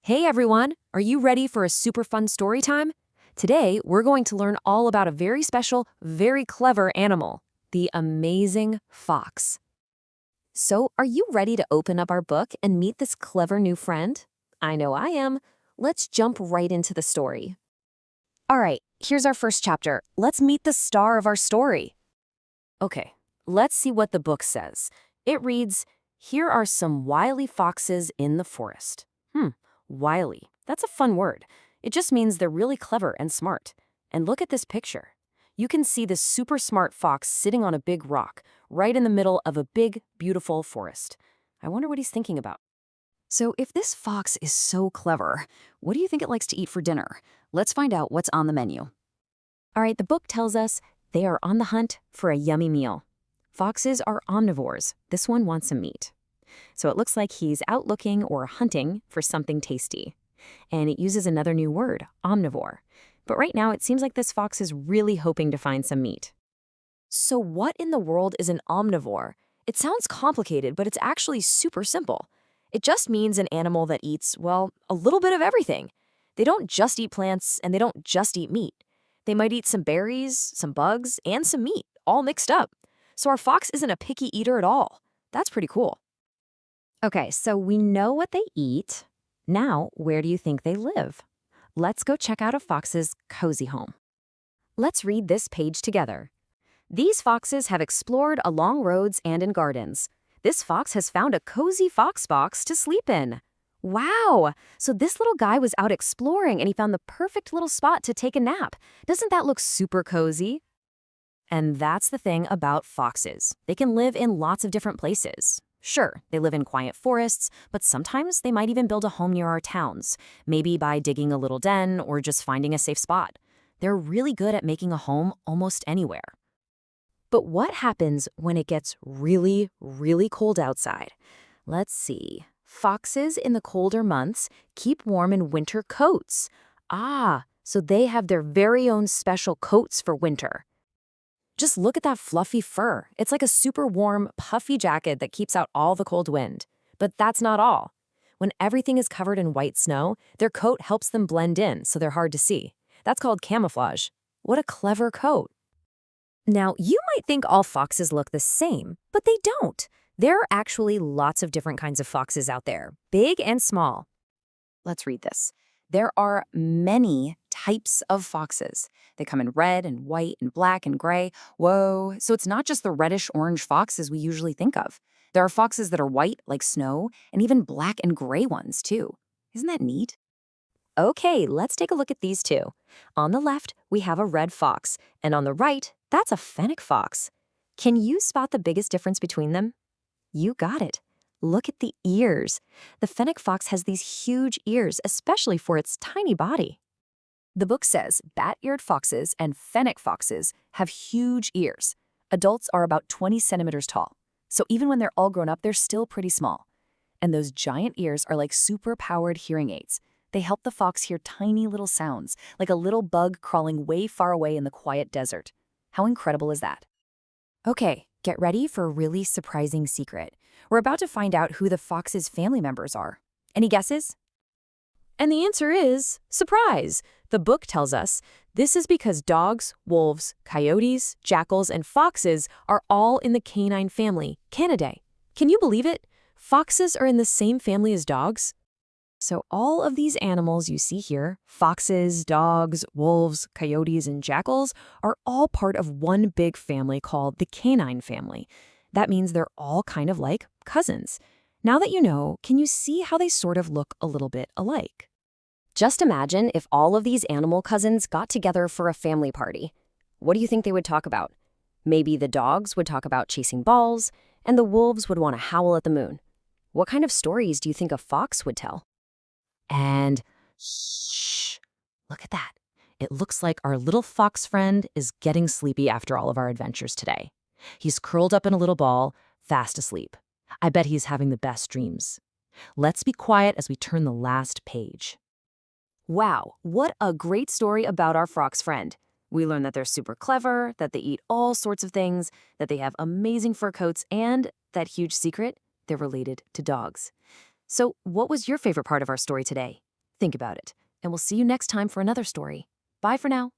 Hey everyone, are you ready for a super fun story time? Today, we're going to learn all about a very special, very clever animal, the amazing fox. So, are you ready to open up our book and meet this clever new friend? I know I am. Let's jump right into the story. All right, here's our first chapter. Let's meet the star of our story. Okay, let's see what the book says. It reads, "Here are some wily foxes in the forest." Wily. That's a fun word. It just means they're really clever and smart. And look at this picture. You can see this super smart fox sitting on a big rock, right in the middle of a big, beautiful forest. I wonder what he's thinking about. So if this fox is so clever, what do you think it likes to eat for dinner? Let's find out what's on the menu. All right, the book tells us they are on the hunt for a yummy meal. Foxes are omnivores. This one wants some meat. So it looks like he's out looking or hunting for something tasty. And it uses another new word, omnivore. But right now, it seems like this fox is really hoping to find some meat. So what in the world is an omnivore? It sounds complicated, but it's actually super simple. It just means an animal that eats, well, a little bit of everything. They don't just eat plants, and they don't just eat meat. They might eat some berries, some bugs, and some meat, all mixed up. So our fox isn't a picky eater at all. That's pretty cool. Okay, so we know what they eat. Now, where do you think they live? Let's go check out a fox's cozy home. Let's read this page together. These foxes have explored along roads and in gardens. This fox has found a cozy fox box to sleep in. Wow! So this little guy was out exploring and he found the perfect little spot to take a nap. Doesn't that look super cozy? And that's the thing about foxes. They can live in lots of different places. Sure, they live in quiet forests, but sometimes they might even build a home near our towns, maybe by digging a little den or just finding a safe spot. They're really good at making a home almost anywhere. But what happens when it gets really, really cold outside? Let's see. Foxes in the colder months keep warm in winter coats. So they have their very own special coats for winter. Just look at that fluffy fur. It's like a super warm, puffy jacket that keeps out all the cold wind. But that's not all. When everything is covered in white snow, their coat helps them blend in so they're hard to see. That's called camouflage. What a clever coat. Now, you might think all foxes look the same, but they don't. There are actually lots of different kinds of foxes out there, big and small. Let's read this. There are many types of foxes. They come in red and white and black and gray. Whoa, so it's not just the reddish-orange foxes we usually think of. There are foxes that are white, like snow, and even black and gray ones, too. Isn't that neat? Okay, let's take a look at these two. On the left, we have a red fox, and on the right, that's a fennec fox. Can you spot the biggest difference between them? You got it. Look at the ears. The fennec fox has these huge ears, especially for its tiny body. The book says bat-eared foxes and fennec foxes have huge ears. Adults are about 20 centimeters tall, so even when they're all grown up, they're still pretty small. And those giant ears are like super-powered hearing aids. They help the fox hear tiny little sounds, like a little bug crawling way far away in the quiet desert. How incredible is that? Okay, get ready for a really surprising secret. We're about to find out who the fox's family members are. Any guesses? And the answer is surprise. The book tells us this is because dogs, wolves, coyotes, jackals, and foxes are all in the canine family, Canidae. Can you believe it? Foxes are in the same family as dogs. So all of these animals you see here, foxes, dogs, wolves, coyotes, and jackals, are all part of one big family called the canine family. That means they're all kind of like cousins. Now that you know, can you see how they sort of look a little bit alike? Just imagine if all of these animal cousins got together for a family party. What do you think they would talk about? Maybe the dogs would talk about chasing balls, and the wolves would want to howl at the moon. What kind of stories do you think a fox would tell? And shh, look at that. It looks like our little fox friend is getting sleepy after all of our adventures today. He's curled up in a little ball, fast asleep. I bet he's having the best dreams. Let's be quiet as we turn the last page. Wow, what a great story about our fox friend. We learned that they're super clever, that they eat all sorts of things, that they have amazing fur coats, and that huge secret, they're related to dogs. So what was your favorite part of our story today? Think about it, and we'll see you next time for another story. Bye for now.